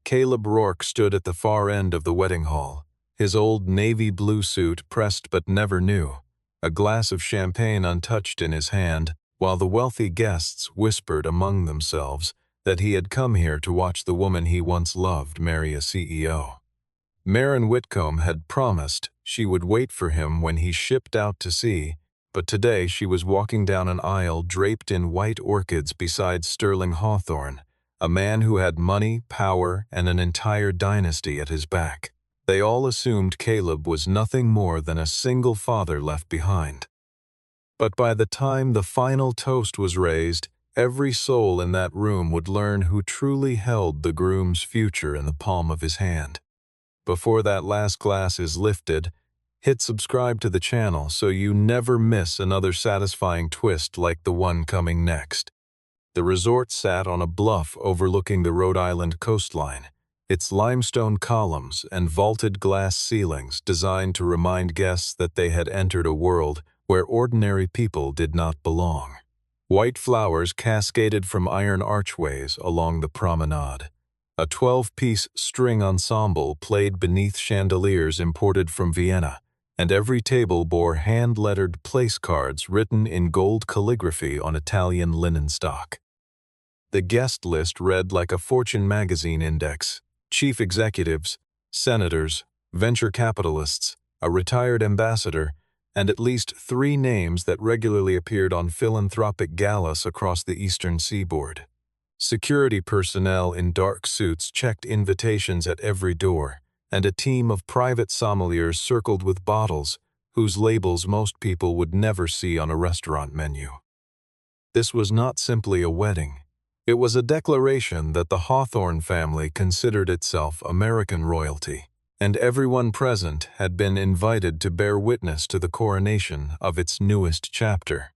Caleb Rourke stood at the far end of the wedding hall, his old navy blue suit pressed but never new, a glass of champagne untouched in his hand, while the wealthy guests whispered among themselves that he had come here to watch the woman he once loved marry a CEO. Maren Whitcomb had promised she would wait for him when he shipped out to sea, but today she was walking down an aisle draped in white orchids beside Sterling Hawthorne, a man who had money, power, and an entire dynasty at his back. They all assumed Caleb was nothing more than a single father left behind. But by the time the final toast was raised, every soul in that room would learn who truly held the groom's future in the palm of his hand. Before that last glass is lifted, hit subscribe to the channel so you never miss another satisfying twist like the one coming next. The resort sat on a bluff overlooking the Rhode Island coastline, its limestone columns and vaulted glass ceilings designed to remind guests that they had entered a world where ordinary people did not belong. White flowers cascaded from iron archways along the promenade. A 12-piece string ensemble played beneath chandeliers imported from Vienna, and every table bore hand-lettered place cards written in gold calligraphy on Italian linen stock. The guest list read like a Fortune magazine index: chief executives, senators, venture capitalists, a retired ambassador, and at least 3 names that regularly appeared on philanthropic galas across the eastern seaboard. Security personnel in dark suits checked invitations at every door, and a team of private sommeliers circled with bottles whose labels most people would never see on a restaurant menu. This was not simply a wedding. It was a declaration that the Hawthorne family considered itself American royalty, and everyone present had been invited to bear witness to the coronation of its newest chapter.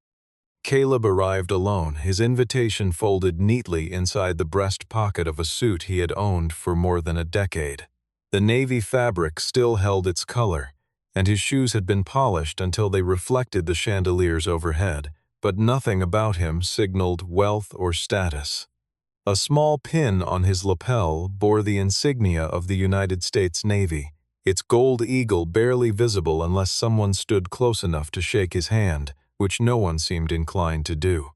Caleb arrived alone, his invitation folded neatly inside the breast pocket of a suit he had owned for more than a decade. The navy fabric still held its color, and his shoes had been polished until they reflected the chandeliers overhead, but nothing about him signaled wealth or status. A small pin on his lapel bore the insignia of the United States Navy, its gold eagle barely visible unless someone stood close enough to shake his hand, which no one seemed inclined to do.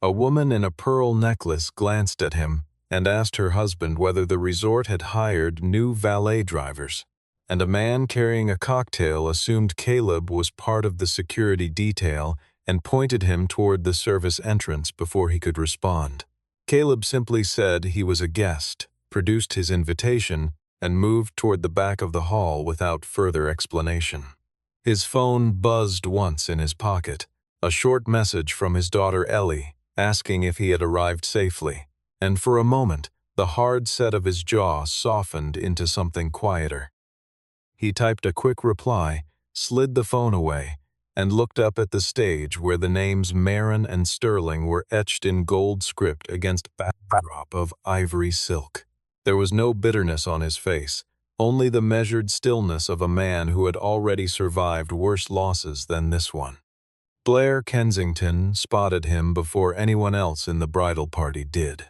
A woman in a pearl necklace glanced at him and asked her husband whether the resort had hired new valet drivers, and a man carrying a cocktail assumed Caleb was part of the security detail and pointed him toward the service entrance before he could respond. Caleb simply said he was a guest, produced his invitation, and moved toward the back of the hall without further explanation. His phone buzzed once in his pocket, a short message from his daughter Ellie asking if he had arrived safely, and for a moment the hard set of his jaw softened into something quieter. He typed a quick reply, slid the phone away, and looked up at the stage where the names Maren and Sterling were etched in gold script against a backdrop of ivory silk. There was no bitterness on his face, only the measured stillness of a man who had already survived worse losses than this one. Blair Kensington spotted him before anyone else in the bridal party did.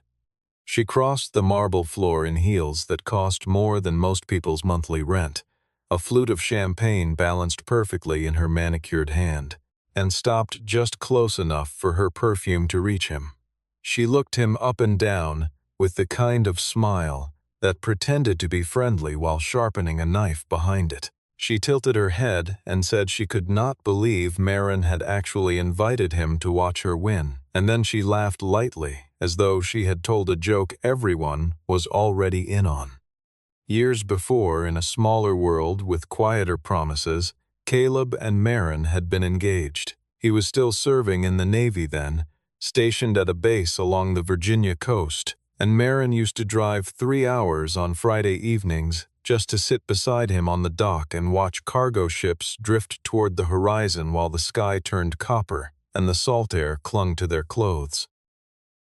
She crossed the marble floor in heels that cost more than most people's monthly rent, a flute of champagne balanced perfectly in her manicured hand, and stopped just close enough for her perfume to reach him. She looked him up and down with the kind of smile that pretended to be friendly while sharpening a knife behind it. She tilted her head and said she could not believe Maren had actually invited him to watch her win, and then she laughed lightly, as though she had told a joke everyone was already in on. Years before, in a smaller world with quieter promises, Caleb and Maren had been engaged. He was still serving in the Navy then, stationed at a base along the Virginia coast, and Maren used to drive 3 hours on Friday evenings just to sit beside him on the dock and watch cargo ships drift toward the horizon while the sky turned copper and the salt air clung to their clothes.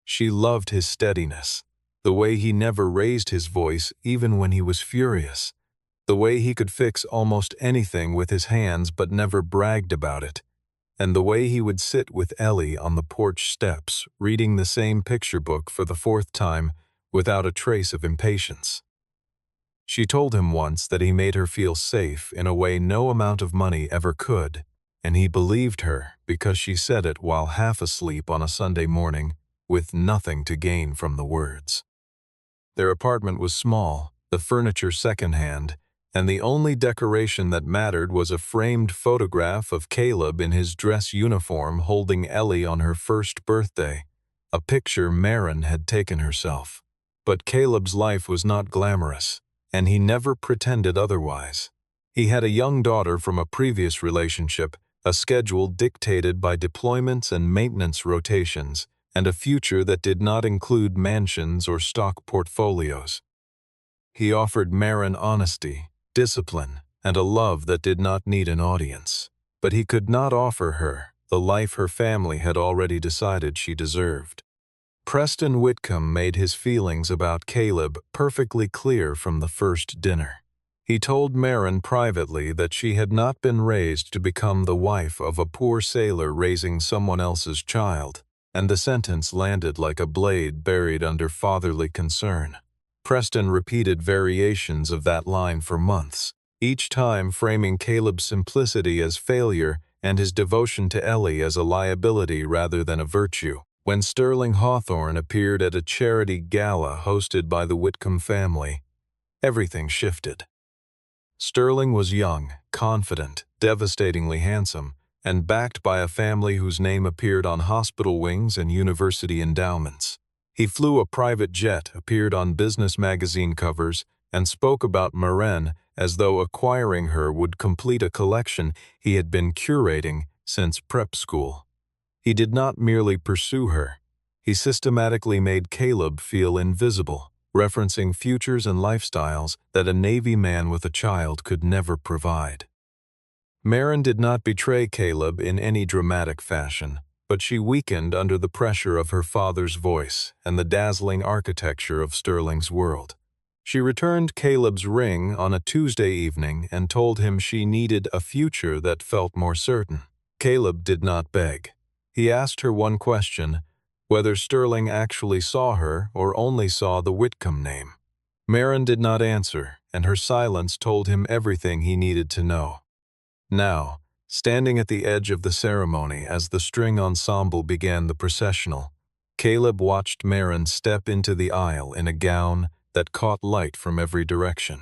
She loved his steadiness, the way he never raised his voice even when he was furious, the way he could fix almost anything with his hands but never bragged about it, and the way he would sit with Ellie on the porch steps, reading the same picture book for the 4th time, without a trace of impatience. She told him once that he made her feel safe in a way no amount of money ever could, and he believed her because she said it while half asleep on a Sunday morning, with nothing to gain from the words. Their apartment was small, the furniture secondhand, and the only decoration that mattered was a framed photograph of Caleb in his dress uniform holding Ellie on her first birthday, a picture Maren had taken herself. But Caleb's life was not glamorous, and he never pretended otherwise. He had a young daughter from a previous relationship, a schedule dictated by deployments and maintenance rotations, and a future that did not include mansions or stock portfolios. He offered Maren honesty, discipline, and a love that did not need an audience. But he could not offer her the life her family had already decided she deserved. Preston Whitcomb made his feelings about Caleb perfectly clear from the first dinner. He told Maren privately that she had not been raised to become the wife of a poor sailor raising someone else's child, and the sentence landed like a blade buried under fatherly concern. Preston repeated variations of that line for months, each time framing Caleb's simplicity as failure and his devotion to Ellie as a liability rather than a virtue. When Sterling Hawthorne appeared at a charity gala hosted by the Whitcomb family, everything shifted. Sterling was young, confident, devastatingly handsome, and backed by a family whose name appeared on hospital wings and university endowments. He flew a private jet, appeared on business magazine covers, and spoke about Maren as though acquiring her would complete a collection he had been curating since prep school. He did not merely pursue her. He systematically made Caleb feel invisible, referencing futures and lifestyles that a Navy man with a child could never provide. Maren did not betray Caleb in any dramatic fashion, but she weakened under the pressure of her father's voice and the dazzling architecture of Sterling's world. She returned Caleb's ring on a Tuesday evening and told him she needed a future that felt more certain. Caleb did not beg. He asked her one question, whether Sterling actually saw her or only saw the Whitcomb name. Maren did not answer, and her silence told him everything he needed to know. Now, standing at the edge of the ceremony as the string ensemble began the processional, Caleb watched Maren step into the aisle in a gown that caught light from every direction.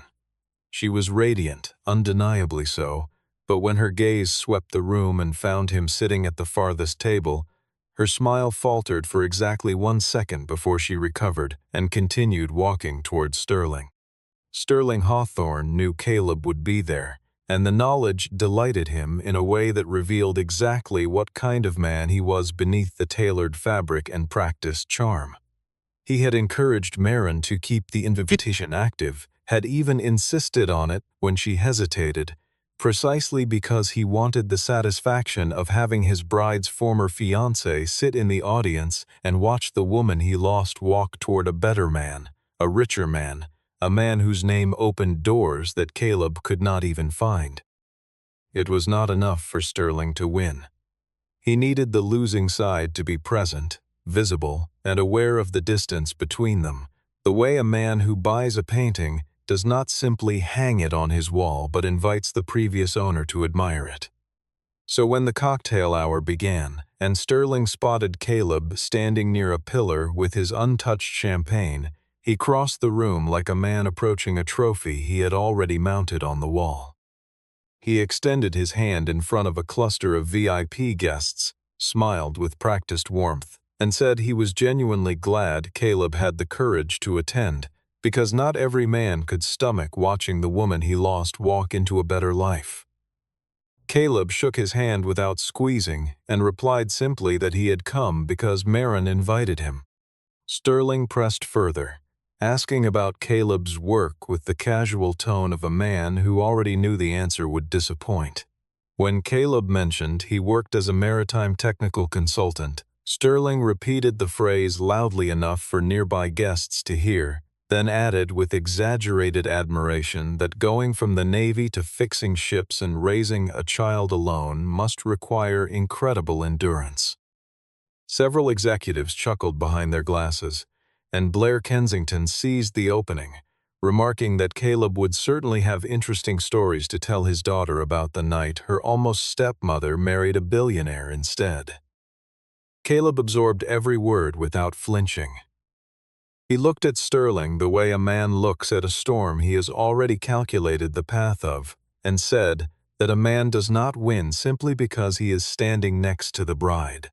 She was radiant, undeniably so, but when her gaze swept the room and found him sitting at the farthest table, her smile faltered for exactly 1 second before she recovered and continued walking towards Sterling. Sterling Hawthorne knew Caleb would be there, and the knowledge delighted him in a way that revealed exactly what kind of man he was beneath the tailored fabric and practiced charm. He had encouraged Maren to keep the invitation active, had even insisted on it when she hesitated, precisely because he wanted the satisfaction of having his bride's former fiancé sit in the audience and watch the woman he lost walk toward a better man, a richer man, a man whose name opened doors that Caleb could not even find. It was not enough for Sterling to win. He needed the losing side to be present, visible, and aware of the distance between them, the way a man who buys a painting does not simply hang it on his wall but invites the previous owner to admire it. So when the cocktail hour began, and Sterling spotted Caleb standing near a pillar with his untouched champagne, he crossed the room like a man approaching a trophy he had already mounted on the wall. He extended his hand in front of a cluster of VIP guests, smiled with practiced warmth, and said he was genuinely glad Caleb had the courage to attend, because not every man could stomach watching the woman he lost walk into a better life. Caleb shook his hand without squeezing and replied simply that he had come because Maren invited him. Sterling pressed further, asking about Caleb's work with the casual tone of a man who already knew the answer would disappoint. When Caleb mentioned he worked as a maritime technical consultant, Sterling repeated the phrase loudly enough for nearby guests to hear, then added with exaggerated admiration that going from the Navy to fixing ships and raising a child alone must require incredible endurance. Several executives chuckled behind their glasses, and Blair Kensington seized the opening, remarking that Caleb would certainly have interesting stories to tell his daughter about the night her almost stepmother married a billionaire instead. Caleb absorbed every word without flinching. He looked at Sterling the way a man looks at a storm he has already calculated the path of, and said that a man does not win simply because he is standing next to the bride.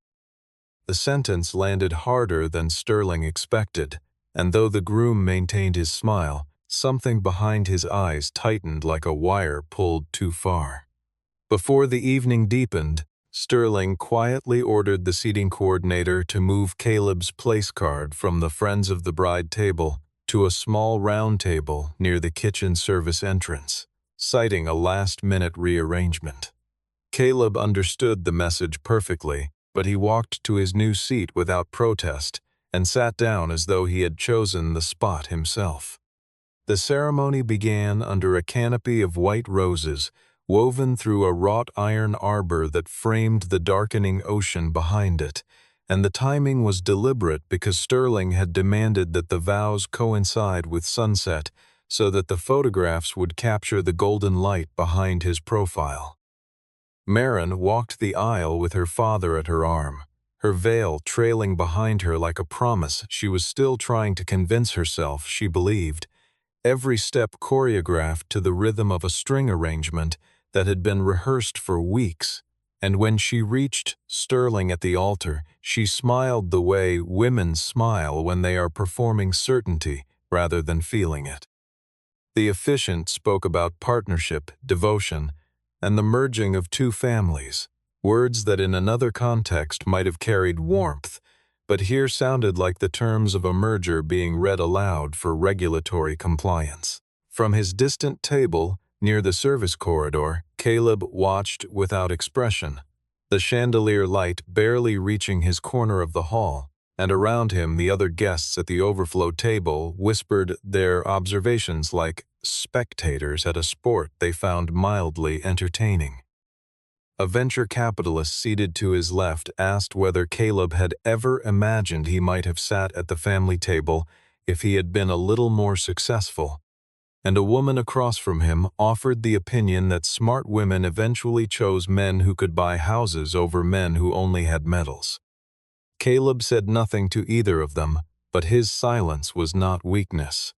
The sentence landed harder than Sterling expected, and though the groom maintained his smile, something behind his eyes tightened like a wire pulled too far. Before the evening deepened, Sterling quietly ordered the seating coordinator to move Caleb's place card from the Friends of the Bride table to a small round table near the kitchen service entrance, citing a last-minute rearrangement. Caleb understood the message perfectly, but he walked to his new seat without protest and sat down as though he had chosen the spot himself. The ceremony began under a canopy of white roses woven through a wrought iron arbor that framed the darkening ocean behind it, and the timing was deliberate because Sterling had demanded that the vows coincide with sunset so that the photographs would capture the golden light behind his profile. Maren walked the aisle with her father at her arm, her veil trailing behind her like a promise she was still trying to convince herself she believed, every step choreographed to the rhythm of a string arrangement that had been rehearsed for weeks, and when she reached Sterling at the altar, she smiled the way women smile when they are performing certainty rather than feeling it. The officiant spoke about partnership, devotion, and the merging of two families, words that in another context might have carried warmth, but here sounded like the terms of a merger being read aloud for regulatory compliance. From his distant table, near the service corridor, Caleb watched without expression, the chandelier light barely reaching his corner of the hall, and around him the other guests at the overflow table whispered their observations like spectators at a sport they found mildly entertaining. A venture capitalist seated to his left asked whether Caleb had ever imagined he might have sat at the family table if he had been a little more successful, and a woman across from him offered the opinion that smart women eventually chose men who could buy houses over men who only had medals. Caleb said nothing to either of them, but his silence was not weakness.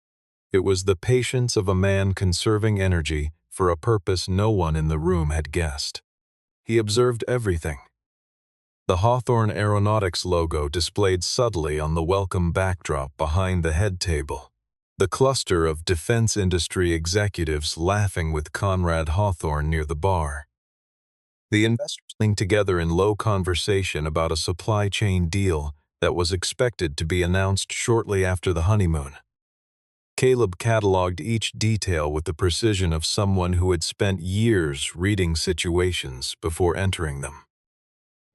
It was the patience of a man conserving energy for a purpose no one in the room had guessed. He observed everything. The Hawthorne Aeronautics logo displayed subtly on the welcome backdrop behind the head table. The cluster of defense industry executives laughing with Conrad Hawthorne near the bar. The investors linked together in low conversation about a supply chain deal that was expected to be announced shortly after the honeymoon. Caleb cataloged each detail with the precision of someone who had spent years reading situations before entering them.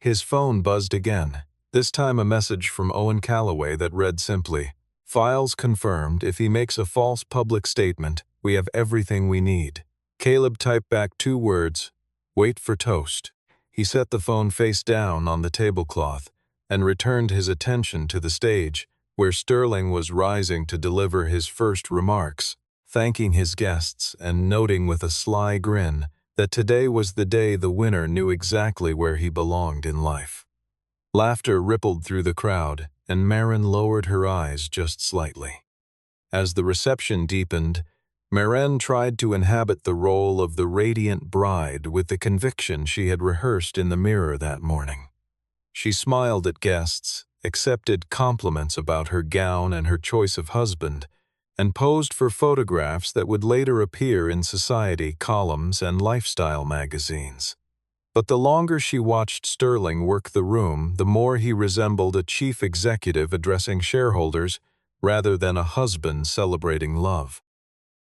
His phone buzzed again, this time a message from Owen Calloway that read simply, "Files confirmed. If he makes a false public statement, we have everything we need." Caleb typed back 2 words, "Wait for toast." He set the phone face down on the tablecloth and returned his attention to the stage, where Sterling was rising to deliver his first remarks, thanking his guests and noting with a sly grin that today was the day the winner knew exactly where he belonged in life. Laughter rippled through the crowd, and Maren lowered her eyes just slightly. As the reception deepened, Maren tried to inhabit the role of the radiant bride with the conviction she had rehearsed in the mirror that morning. She smiled at guests, accepted compliments about her gown and her choice of husband, and posed for photographs that would later appear in society columns and lifestyle magazines. But the longer she watched Sterling work the room, the more he resembled a chief executive addressing shareholders rather than a husband celebrating love.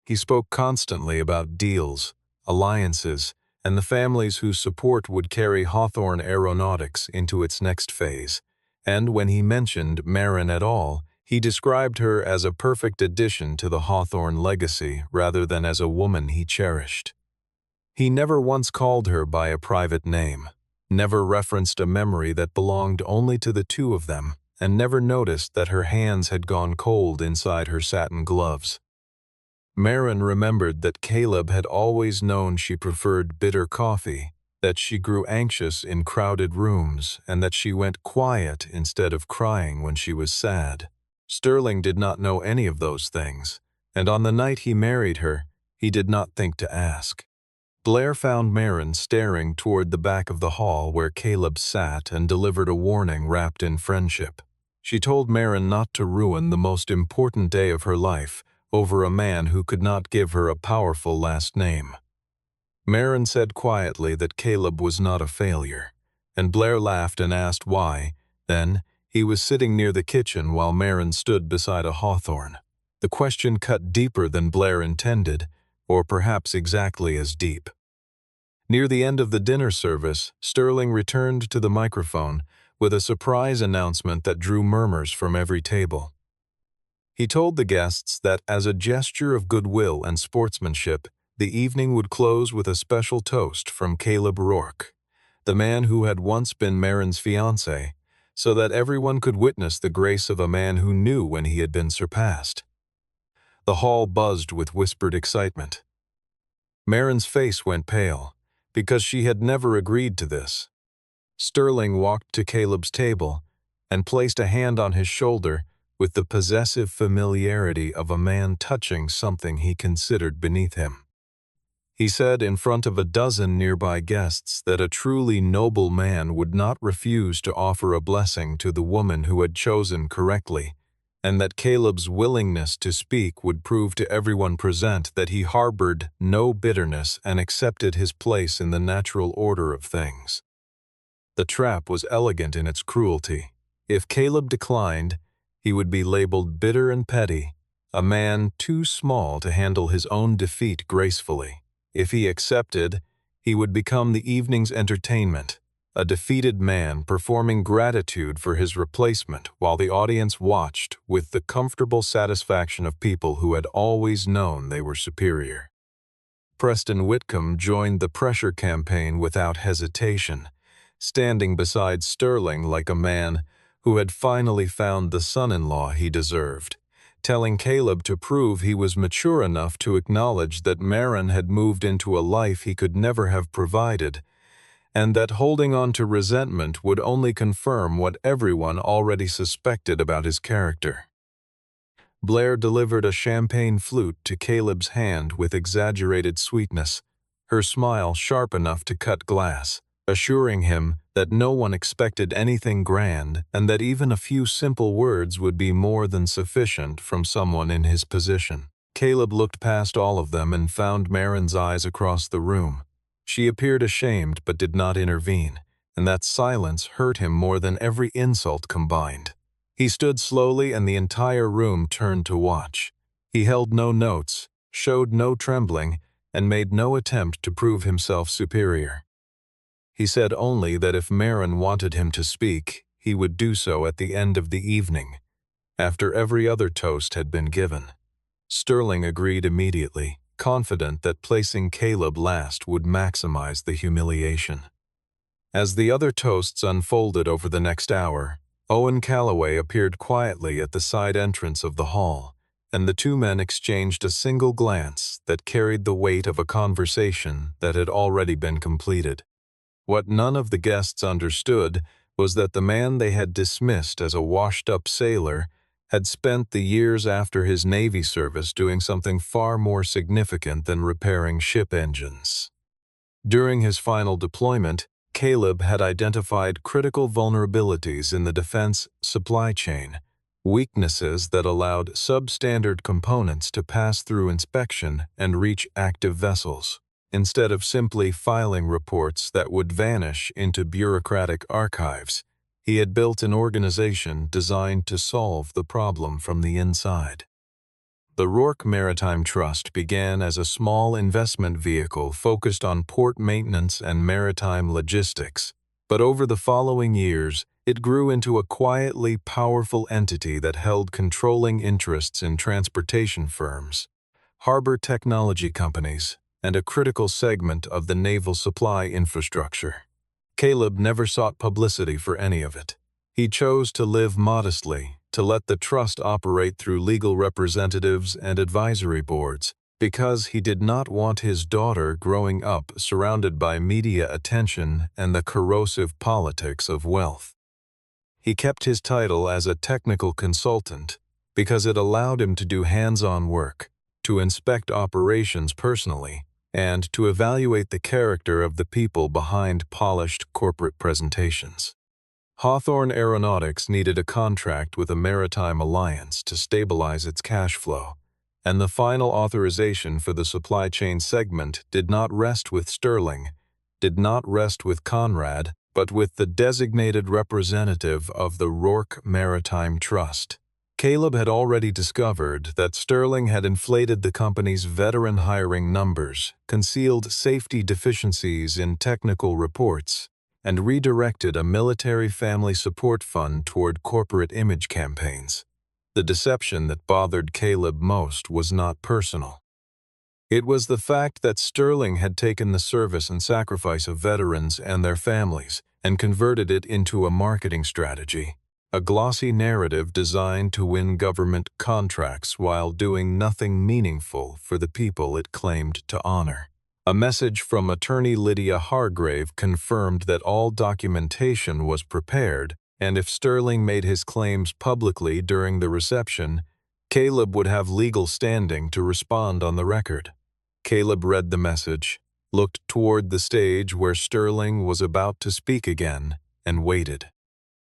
He spoke constantly about deals, alliances, and the families whose support would carry Hawthorne Aeronautics into its next phase. And when he mentioned Maren at all, he described her as a perfect addition to the Hawthorne legacy rather than as a woman he cherished. He never once called her by a private name, never referenced a memory that belonged only to the two of them, and never noticed that her hands had gone cold inside her satin gloves. Maren remembered that Caleb had always known she preferred bitter coffee, that she grew anxious in crowded rooms, and that she went quiet instead of crying when she was sad. Sterling did not know any of those things, and on the night he married her, he did not think to ask. Blair found Maren staring toward the back of the hall where Caleb sat and delivered a warning wrapped in friendship. She told Maren not to ruin the most important day of her life over a man who could not give her a powerful last name. Maren said quietly that Caleb was not a failure, and Blair laughed and asked why. Then, he was sitting near the kitchen while Maren stood beside a hawthorn. The question cut deeper than Blair intended, or perhaps exactly as deep. Near the end of the dinner service, Sterling returned to the microphone with a surprise announcement that drew murmurs from every table. He told the guests that as a gesture of goodwill and sportsmanship, the evening would close with a special toast from Caleb Rourke, the man who had once been Maren's fiancé, so that everyone could witness the grace of a man who knew when he had been surpassed. The hall buzzed with whispered excitement. Maren's face went pale, because she had never agreed to this. Sterling walked to Caleb's table and placed a hand on his shoulder with the possessive familiarity of a man touching something he considered beneath him. He said in front of a dozen nearby guests that a truly noble man would not refuse to offer a blessing to the woman who had chosen correctly, and that Caleb's willingness to speak would prove to everyone present that he harbored no bitterness and accepted his place in the natural order of things. The trap was elegant in its cruelty. If Caleb declined, he would be labeled bitter and petty, a man too small to handle his own defeat gracefully. If he accepted, he would become the evening's entertainment, a defeated man performing gratitude for his replacement while the audience watched with the comfortable satisfaction of people who had always known they were superior. Preston Whitcomb joined the pressure campaign without hesitation, standing beside Sterling like a man who had finally found the son-in-law he deserved, telling Caleb to prove he was mature enough to acknowledge that Maren had moved into a life he could never have provided, and that holding on to resentment would only confirm what everyone already suspected about his character. Blair delivered a champagne flute to Caleb's hand with exaggerated sweetness, her smile sharp enough to cut glass, assuring him that no one expected anything grand and that even a few simple words would be more than sufficient from someone in his position. Caleb looked past all of them and found Maren's eyes across the room. She appeared ashamed but did not intervene, and that silence hurt him more than every insult combined. He stood slowly and the entire room turned to watch. He held no notes, showed no trembling, and made no attempt to prove himself superior. He said only that if Maren wanted him to speak, he would do so at the end of the evening, after every other toast had been given. Sterling agreed immediately, confident that placing Caleb last would maximize the humiliation. As the other toasts unfolded over the next hour, Owen Calloway appeared quietly at the side entrance of the hall, and the two men exchanged a single glance that carried the weight of a conversation that had already been completed. What none of the guests understood was that the man they had dismissed as a washed-up sailor had spent the years after his Navy service doing something far more significant than repairing ship engines. During his final deployment, Caleb had identified critical vulnerabilities in the defense supply chain, weaknesses that allowed substandard components to pass through inspection and reach active vessels, instead of simply filing reports that would vanish into bureaucratic archives. He had built an organization designed to solve the problem from the inside. The Rourke Maritime Trust began as a small investment vehicle focused on port maintenance and maritime logistics, but over the following years, it grew into a quietly powerful entity that held controlling interests in transportation firms, harbor technology companies, and a critical segment of the naval supply infrastructure. Caleb never sought publicity for any of it. He chose to live modestly, to let the trust operate through legal representatives and advisory boards, because he did not want his daughter growing up surrounded by media attention and the corrosive politics of wealth. He kept his title as a technical consultant because it allowed him to do hands-on work, to inspect operations personally, and to evaluate the character of the people behind polished corporate presentations. Hawthorne Aeronautics needed a contract with a maritime alliance to stabilize its cash flow, and the final authorization for the supply chain segment did not rest with Sterling, did not rest with Conrad, but with the designated representative of the Rourke Maritime Trust. Caleb had already discovered that Sterling had inflated the company's veteran hiring numbers, concealed safety deficiencies in technical reports, and redirected a military family support fund toward corporate image campaigns. The deception that bothered Caleb most was not personal. It was the fact that Sterling had taken the service and sacrifice of veterans and their families and converted it into a marketing strategy, a glossy narrative designed to win government contracts while doing nothing meaningful for the people it claimed to honor. A message from attorney Lydia Hargrave confirmed that all documentation was prepared, and if Sterling made his claims publicly during the reception, Caleb would have legal standing to respond on the record. Caleb read the message, looked toward the stage where Sterling was about to speak again, and waited.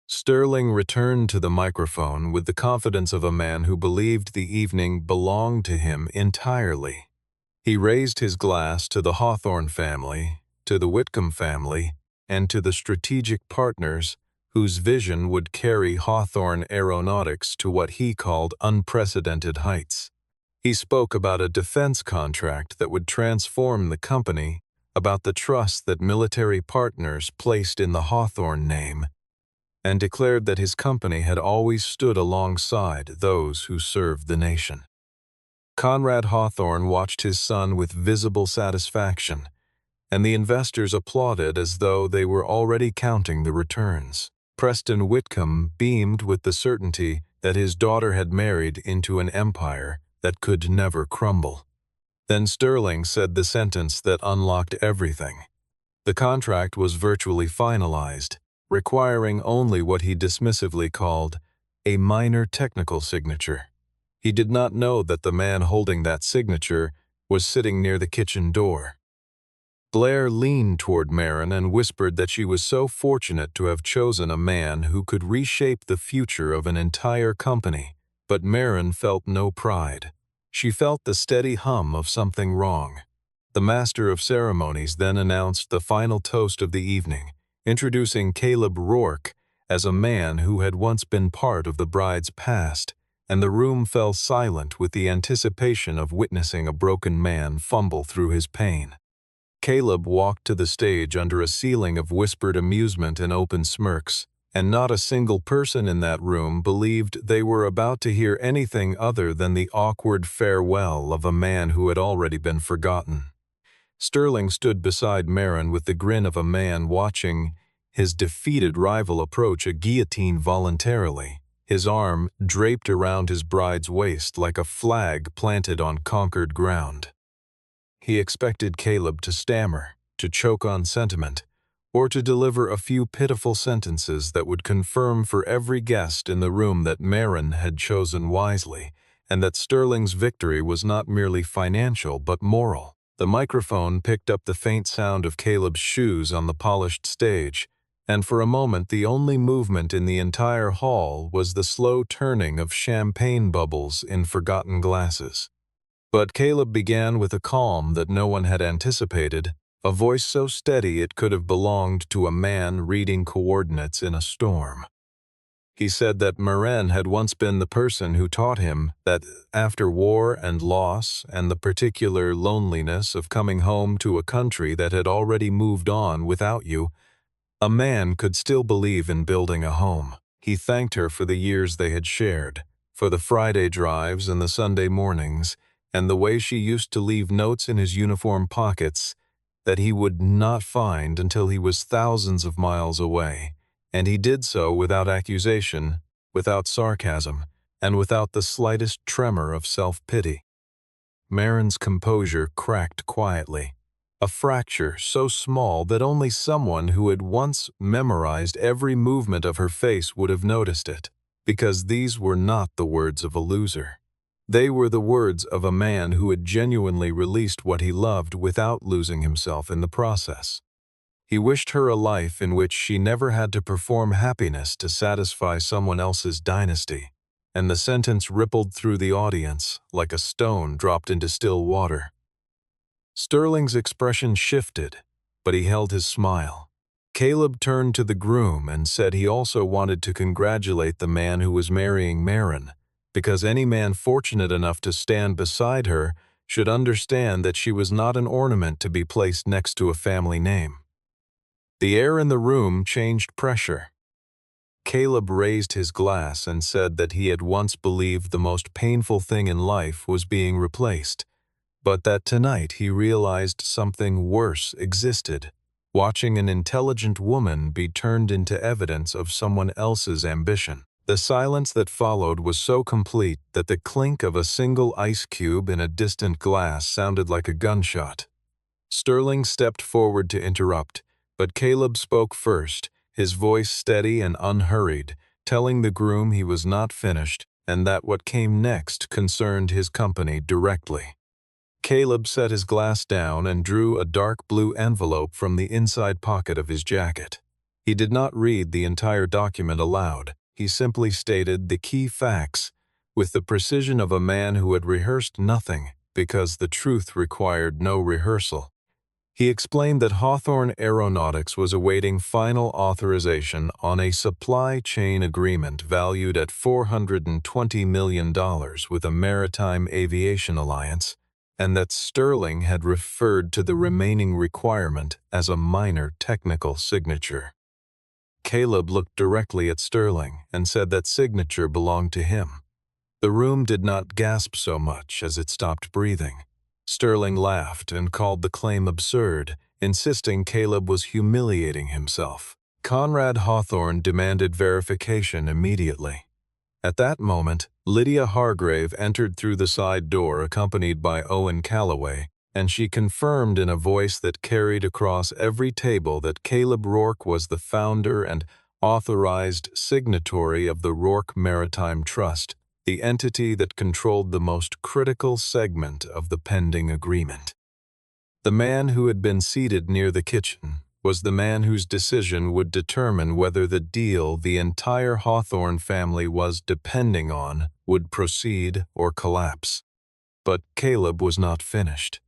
Sterling returned to the microphone with the confidence of a man who believed the evening belonged to him entirely. He raised his glass to the Hawthorne family, to the Whitcomb family, and to the strategic partners whose vision would carry Hawthorne Aeronautics to what he called unprecedented heights. He spoke about a defense contract that would transform the company, about the trust that military partners placed in the Hawthorne name, and declared that his company had always stood alongside those who served the nation. Conrad Hawthorne watched his son with visible satisfaction, and the investors applauded as though they were already counting the returns. Preston Whitcomb beamed with the certainty that his daughter had married into an empire that could never crumble. Then Sterling said the sentence that unlocked everything. The contract was virtually finalized, requiring only what he dismissively called a minor technical signature. He did not know that the man holding that signature was sitting near the kitchen door. Blair leaned toward Marin and whispered that she was so fortunate to have chosen a man who could reshape the future of an entire company, but Marin felt no pride. She felt the steady hum of something wrong. The master of ceremonies then announced the final toast of the evening, introducing Caleb Rourke as a man who had once been part of the bride's past, and the room fell silent with the anticipation of witnessing a broken man fumble through his pain. Caleb walked to the stage under a ceiling of whispered amusement and open smirks, and not a single person in that room believed they were about to hear anything other than the awkward farewell of a man who had already been forgotten. Sterling stood beside Marin with the grin of a man watching his defeated rival approach a guillotine voluntarily, his arm draped around his bride's waist like a flag planted on conquered ground. He expected Caleb to stammer, to choke on sentiment, or to deliver a few pitiful sentences that would confirm for every guest in the room that Marin had chosen wisely, and that Sterling's victory was not merely financial but moral. The microphone picked up the faint sound of Caleb's shoes on the polished stage, and for a moment the only movement in the entire hall was the slow turning of champagne bubbles in forgotten glasses. But Caleb began with a calm that no one had anticipated, a voice so steady it could have belonged to a man reading coordinates in a storm. He said that Marin had once been the person who taught him that after war and loss and the particular loneliness of coming home to a country that had already moved on without you, a man could still believe in building a home. He thanked her for the years they had shared, for the Friday drives and the Sunday mornings, and the way she used to leave notes in his uniform pockets that he would not find until he was thousands of miles away, and he did so without accusation, without sarcasm, and without the slightest tremor of self-pity. Marin's composure cracked quietly, a fracture so small that only someone who had once memorized every movement of her face would have noticed it, because these were not the words of a loser. They were the words of a man who had genuinely released what he loved without losing himself in the process. He wished her a life in which she never had to perform happiness to satisfy someone else's dynasty, and the sentence rippled through the audience like a stone dropped into still water. Sterling's expression shifted, but he held his smile. Caleb turned to the groom and said he also wanted to congratulate the man who was marrying Marin, because any man fortunate enough to stand beside her should understand that she was not an ornament to be placed next to a family name. The air in the room changed pressure. Caleb raised his glass and said that he had once believed the most painful thing in life was being replaced, but that tonight he realized something worse existed, watching an intelligent woman be turned into evidence of someone else's ambition. The silence that followed was so complete that the clink of a single ice cube in a distant glass sounded like a gunshot. Sterling stepped forward to interrupt, but Caleb spoke first, his voice steady and unhurried, telling the groom he was not finished and that what came next concerned his company directly. Caleb set his glass down and drew a dark blue envelope from the inside pocket of his jacket. He did not read the entire document aloud. He simply stated the key facts, with the precision of a man who had rehearsed nothing because the truth required no rehearsal. He explained that Hawthorne Aeronautics was awaiting final authorization on a supply chain agreement valued at $420 million with a maritime aviation alliance, and that Sterling had referred to the remaining requirement as a minor technical signature. Caleb looked directly at Sterling and said that signature belonged to him. The room did not gasp so much as it stopped breathing. Sterling laughed and called the claim absurd, insisting Caleb was humiliating himself. Conrad Hawthorne demanded verification immediately. At that moment, Lydia Hargrave entered through the side door accompanied by Owen Calloway, and she confirmed in a voice that carried across every table that Caleb Rourke was the founder and authorized signatory of the Rourke Maritime Trust, the entity that controlled the most critical segment of the pending agreement. The man who had been seated near the kitchen was the man whose decision would determine whether the deal the entire Hawthorne family was depending on would proceed or collapse. But Caleb was not finished.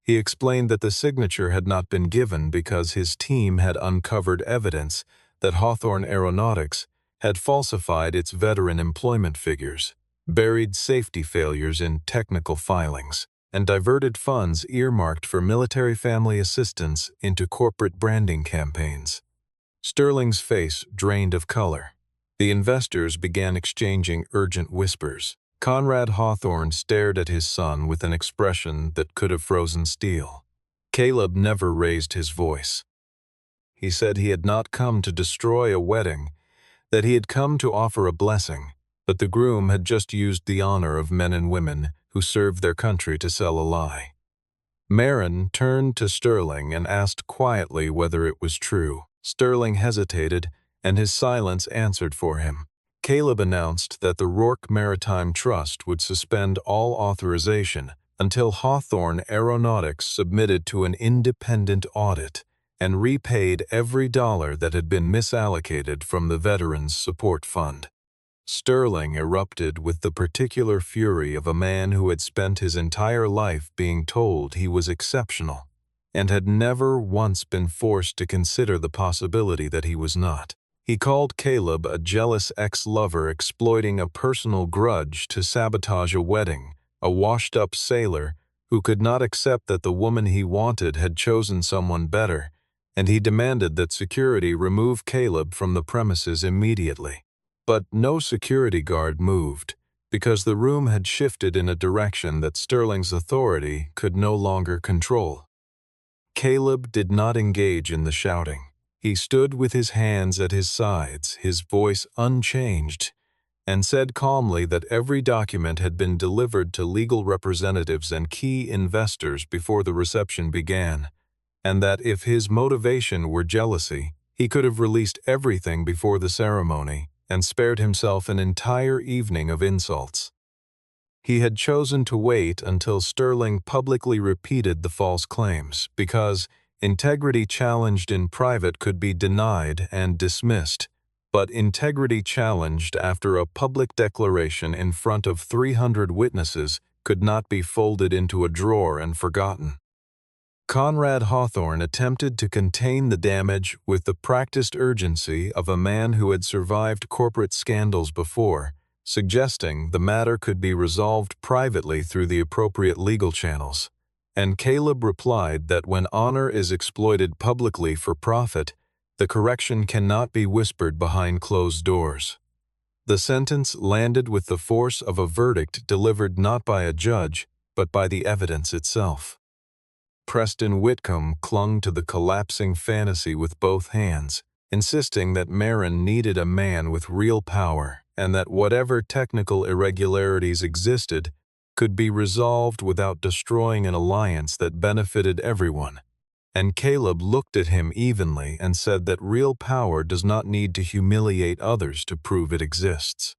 He explained that the signature had not been given because his team had uncovered evidence that Hawthorne Aeronautics had falsified its veteran employment figures, buried safety failures in technical filings, and diverted funds earmarked for military family assistance into corporate branding campaigns. Sterling's face drained of color. The investors began exchanging urgent whispers. Conrad Hawthorne stared at his son with an expression that could have frozen steel. Caleb never raised his voice. He said he had not come to destroy a wedding, that he had come to offer a blessing, but the groom had just used the honor of men and women who served their country to sell a lie. Marin turned to Sterling and asked quietly whether it was true. Sterling hesitated, and his silence answered for him. Caleb announced that the Rourke Maritime Trust would suspend all authorization until Hawthorne Aeronautics submitted to an independent audit and repaid every dollar that had been misallocated from the Veterans Support Fund. Sterling erupted with the particular fury of a man who had spent his entire life being told he was exceptional and had never once been forced to consider the possibility that he was not. He called Caleb a jealous ex-lover exploiting a personal grudge to sabotage a wedding, a washed-up sailor who could not accept that the woman he wanted had chosen someone better, and he demanded that security remove Caleb from the premises immediately. But no security guard moved, because the room had shifted in a direction that Sterling's authority could no longer control. Caleb did not engage in the shouting. He stood with his hands at his sides, his voice unchanged, and said calmly that every document had been delivered to legal representatives and key investors before the reception began, and that if his motivation were jealousy, he could have released everything before the ceremony and spared himself an entire evening of insults. He had chosen to wait until Sterling publicly repeated the false claims because integrity challenged in private could be denied and dismissed, but integrity challenged after a public declaration in front of 300 witnesses could not be folded into a drawer and forgotten. Conrad Hawthorne attempted to contain the damage with the practiced urgency of a man who had survived corporate scandals before, suggesting the matter could be resolved privately through the appropriate legal channels. And Caleb replied that when honor is exploited publicly for profit, the correction cannot be whispered behind closed doors. The sentence landed with the force of a verdict delivered not by a judge, but by the evidence itself. Preston Whitcomb clung to the collapsing fantasy with both hands, insisting that Marin needed a man with real power and that whatever technical irregularities existed could be resolved without destroying an alliance that benefited everyone. And Caleb looked at him evenly and said that real power does not need to humiliate others to prove it exists.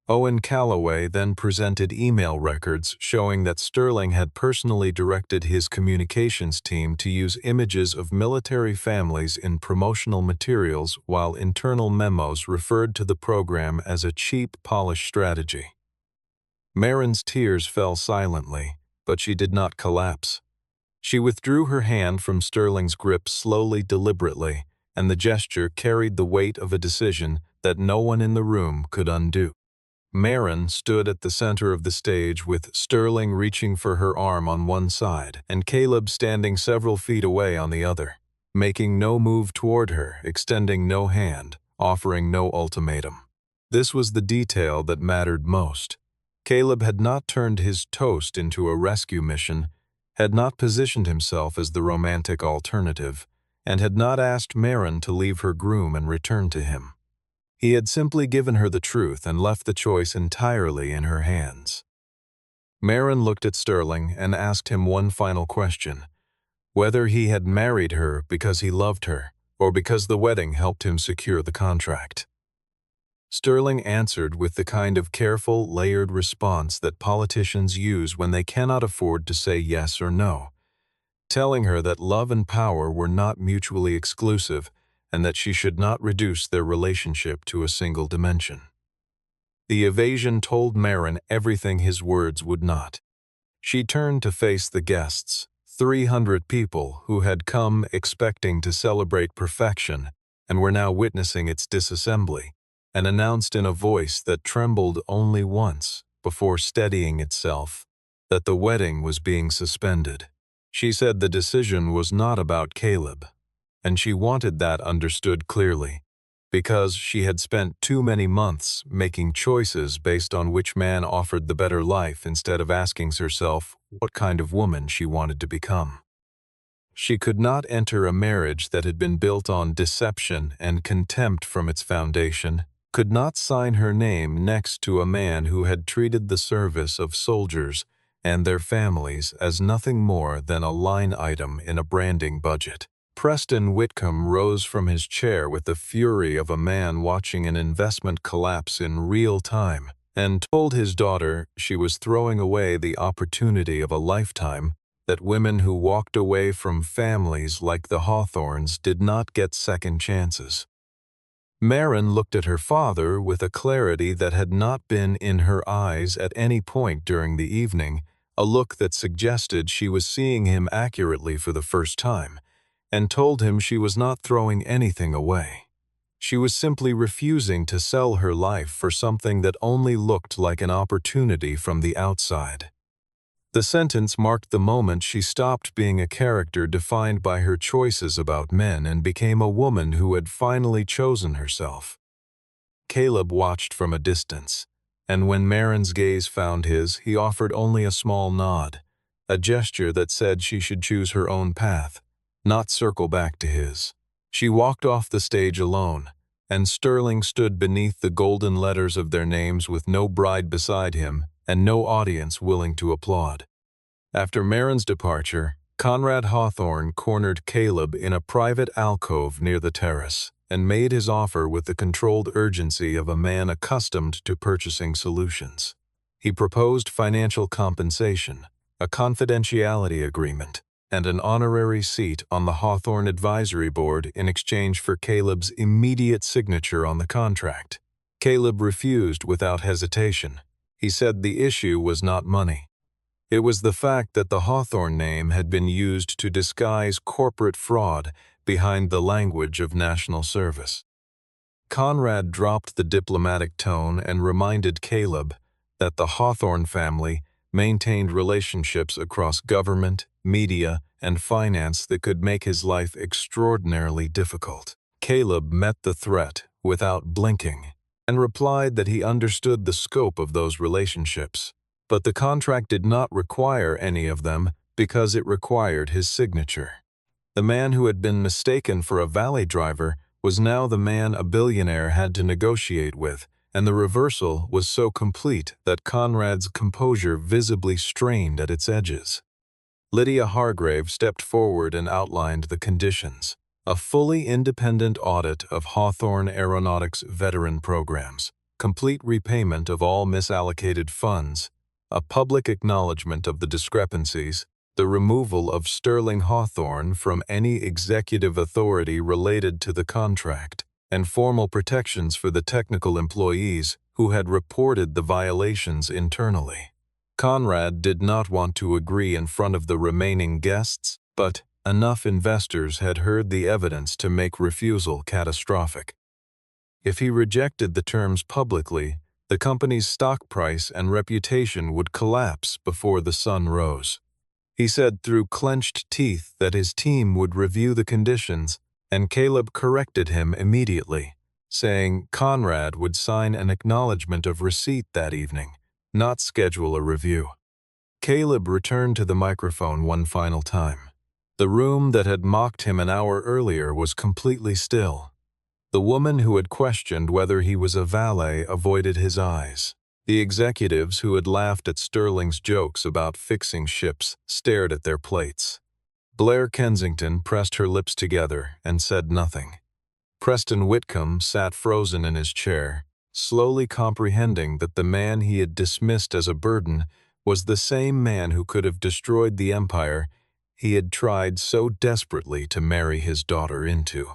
Owen Calloway then presented email records showing that Sterling had personally directed his communications team to use images of military families in promotional materials while internal memos referred to the program as a cheap, polished strategy. Marin's tears fell silently, but she did not collapse. She withdrew her hand from Sterling's grip slowly, deliberately, and the gesture carried the weight of a decision that no one in the room could undo. Marin stood at the center of the stage with Sterling reaching for her arm on one side and Caleb standing several feet away on the other, making no move toward her, extending no hand, offering no ultimatum. This was the detail that mattered most. Caleb had not turned his toast into a rescue mission, had not positioned himself as the romantic alternative, and had not asked Marin to leave her groom and return to him. He had simply given her the truth and left the choice entirely in her hands. Marin looked at Sterling and asked him one final question, whether he had married her because he loved her or because the wedding helped him secure the contract. Sterling answered with the kind of careful, layered response that politicians use when they cannot afford to say yes or no, telling her that love and power were not mutually exclusive and that she should not reduce their relationship to a single dimension. The evasion told Marin everything his words would not. She turned to face the guests, 300 people who had come expecting to celebrate perfection and were now witnessing its disassembly, and announced in a voice that trembled only once before steadying itself that the wedding was being suspended. She said the decision was not about Caleb, and she wanted that understood clearly, because she had spent too many months making choices based on which man offered the better life instead of asking herself what kind of woman she wanted to become. She could not enter a marriage that had been built on deception and contempt from its foundation, could not sign her name next to a man who had treated the service of soldiers and their families as nothing more than a line item in a branding budget. Preston Whitcomb rose from his chair with the fury of a man watching an investment collapse in real time and told his daughter she was throwing away the opportunity of a lifetime, that women who walked away from families like the Hawthorns did not get second chances. Marin looked at her father with a clarity that had not been in her eyes at any point during the evening, a look that suggested she was seeing him accurately for the first time, and told him she was not throwing anything away. She was simply refusing to sell her life for something that only looked like an opportunity from the outside. The sentence marked the moment she stopped being a character defined by her choices about men and became a woman who had finally chosen herself. Caleb watched from a distance, and when Marin's gaze found his, he offered only a small nod, a gesture that said she should choose her own path, not circle back to his. She walked off the stage alone, and Sterling stood beneath the golden letters of their names with no bride beside him and no audience willing to applaud. After Marin's departure, Conrad Hawthorne cornered Caleb in a private alcove near the terrace and made his offer with the controlled urgency of a man accustomed to purchasing solutions. He proposed financial compensation, a confidentiality agreement, and an honorary seat on the Hawthorne Advisory Board in exchange for Caleb's immediate signature on the contract. Caleb refused without hesitation. He said the issue was not money. It was the fact that the Hawthorne name had been used to disguise corporate fraud behind the language of national service. Conrad dropped the diplomatic tone and reminded Caleb that the Hawthorne family maintained relationships across government, media, and finance that could make his life extraordinarily difficult. Caleb met the threat without blinking and replied that he understood the scope of those relationships, but the contract did not require any of them because it required his signature. The man who had been mistaken for a valet driver was now the man a billionaire had to negotiate with, and the reversal was so complete that Conrad's composure visibly strained at its edges. Lydia Hargrave stepped forward and outlined the conditions: a fully independent audit of Hawthorne Aeronautics veteran programs, complete repayment of all misallocated funds, a public acknowledgement of the discrepancies, the removal of Sterling Hawthorne from any executive authority related to the contract, and formal protections for the technical employees who had reported the violations internally. Conrad did not want to agree in front of the remaining guests, but enough investors had heard the evidence to make refusal catastrophic. If he rejected the terms publicly, the company's stock price and reputation would collapse before the sun rose. He said through clenched teeth that his team would review the conditions, and Caleb corrected him immediately, saying Conrad would sign an acknowledgement of receipt that evening, not schedule a review. Caleb returned to the microphone one final time. The room that had mocked him an hour earlier was completely still. The woman who had questioned whether he was a valet avoided his eyes. The executives who had laughed at Sterling's jokes about fixing ships stared at their plates. Blair Kensington pressed her lips together and said nothing. Preston Whitcomb sat frozen in his chair, slowly comprehending that the man he had dismissed as a burden was the same man who could have destroyed the empire he had tried so desperately to marry his daughter into.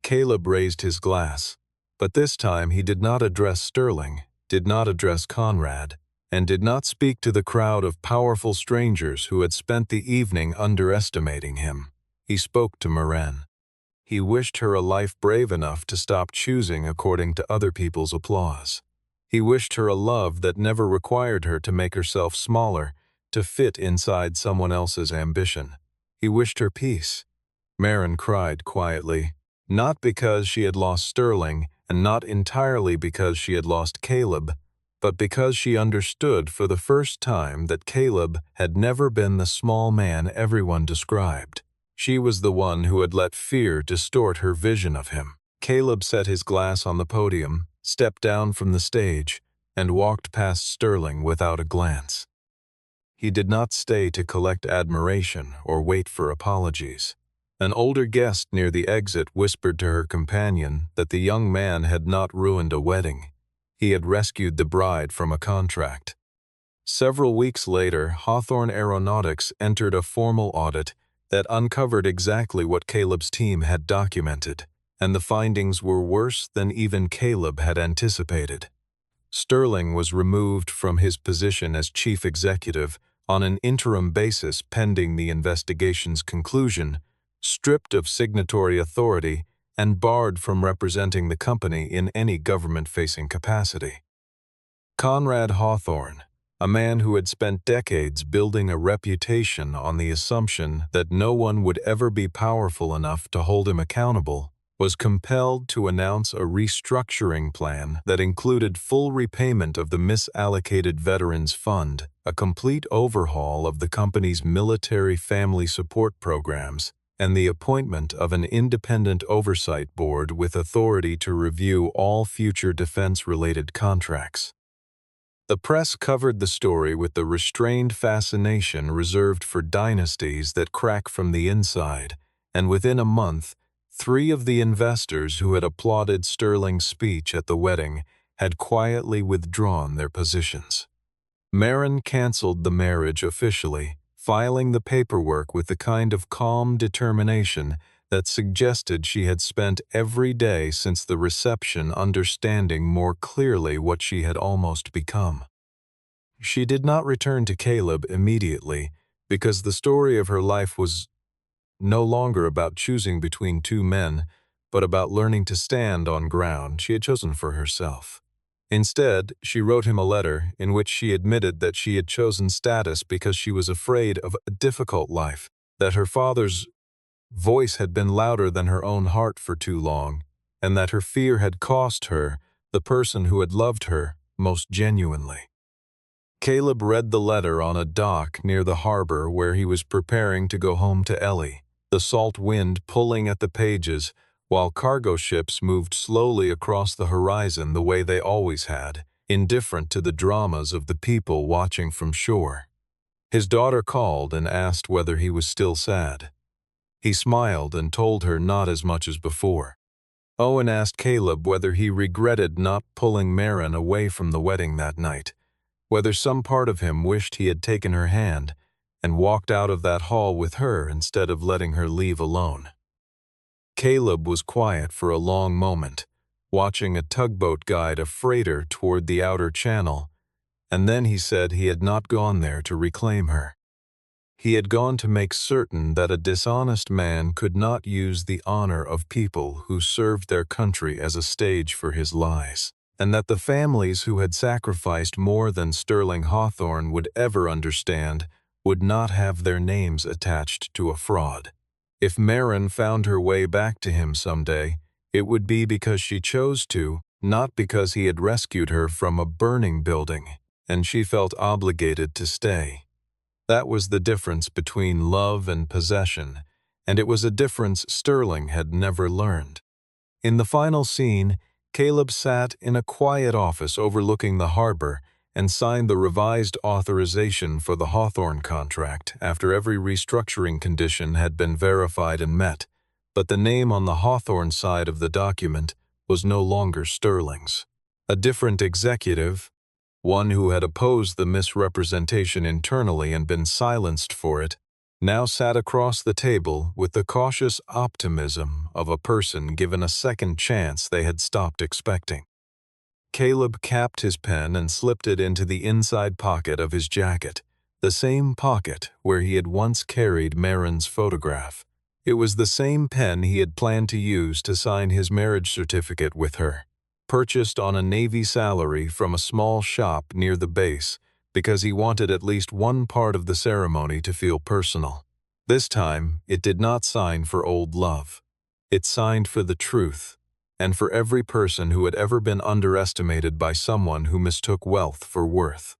Caleb raised his glass, but this time he did not address Sterling, did not address Conrad, and did not speak to the crowd of powerful strangers who had spent the evening underestimating him. He spoke to Marin. He wished her a life brave enough to stop choosing according to other people's applause. He wished her a love that never required her to make herself smaller to fit inside someone else's ambition. He wished her peace. Marin cried quietly, not because she had lost Sterling, and not entirely because she had lost Caleb, but because she understood for the first time that Caleb had never been the small man everyone described. She was the one who had let fear distort her vision of him. Caleb set his glass on the podium, stepped down from the stage, and walked past Sterling without a glance. He did not stay to collect admiration or wait for apologies. An older guest near the exit whispered to her companion that the young man had not ruined a wedding. He had rescued the bride from a contract. Several weeks later, Hawthorne Aeronautics entered a formal audit that uncovered exactly what Caleb's team had documented, and the findings were worse than even Caleb had anticipated. Sterling was removed from his position as chief executive on an interim basis pending the investigation's conclusion, stripped of signatory authority, and barred from representing the company in any government-facing capacity. Conrad Hawthorne, a man who had spent decades building a reputation on the assumption that no one would ever be powerful enough to hold him accountable, was compelled to announce a restructuring plan that included full repayment of the misallocated Veterans Fund, a complete overhaul of the company's military family support programs, and the appointment of an independent oversight board with authority to review all future defense-related contracts. The press covered the story with the restrained fascination reserved for dynasties that crack from the inside, and within a month, 3 of the investors who had applauded Sterling's speech at the wedding had quietly withdrawn their positions. Maren canceled the marriage officially, filing the paperwork with the kind of calm determination that suggested she had spent every day since the reception understanding more clearly what she had almost become. She did not return to Caleb immediately because the story of her life was no longer about choosing between 2 men, but about learning to stand on ground she had chosen for herself. Instead, she wrote him a letter in which she admitted that she had chosen status because she was afraid of a difficult life, that her father's voice had been louder than her own heart for too long, and that her fear had cost her the person who had loved her most genuinely. Caleb read the letter on a dock near the harbor where he was preparing to go home to Ellie, the salt wind pulling at the pages while cargo ships moved slowly across the horizon the way they always had, indifferent to the dramas of the people watching from shore. His daughter called and asked whether he was still sad. He smiled and told her not as much as before. Owen asked Caleb whether he regretted not pulling Maren away from the wedding that night, whether some part of him wished he had taken her hand and walked out of that hall with her instead of letting her leave alone. Caleb was quiet for a long moment, watching a tugboat guide a freighter toward the outer channel, and then he said he had not gone there to reclaim her. He had gone to make certain that a dishonest man could not use the honor of people who served their country as a stage for his lies, and that the families who had sacrificed more than Sterling Hawthorne would ever understand would not have their names attached to a fraud. If Maren found her way back to him someday, it would be because she chose to, not because he had rescued her from a burning building, and she felt obligated to stay. That was the difference between love and possession, and it was a difference Sterling had never learned. In the final scene, Caleb sat in a quiet office overlooking the harbor and signed the revised authorization for the Hawthorne contract after every restructuring condition had been verified and met, but the name on the Hawthorne side of the document was no longer Sterling's. A different executive, one who had opposed the misrepresentation internally and been silenced for it, now sat across the table with the cautious optimism of a person given a second chance they had stopped expecting. Caleb capped his pen and slipped it into the inside pocket of his jacket, the same pocket where he had once carried Maren's photograph. It was the same pen he had planned to use to sign his marriage certificate with her, purchased on a Navy salary from a small shop near the base because he wanted at least one part of the ceremony to feel personal. This time, it did not sign for old love. It signed for the truth, and for every person who had ever been underestimated by someone who mistook wealth for worth.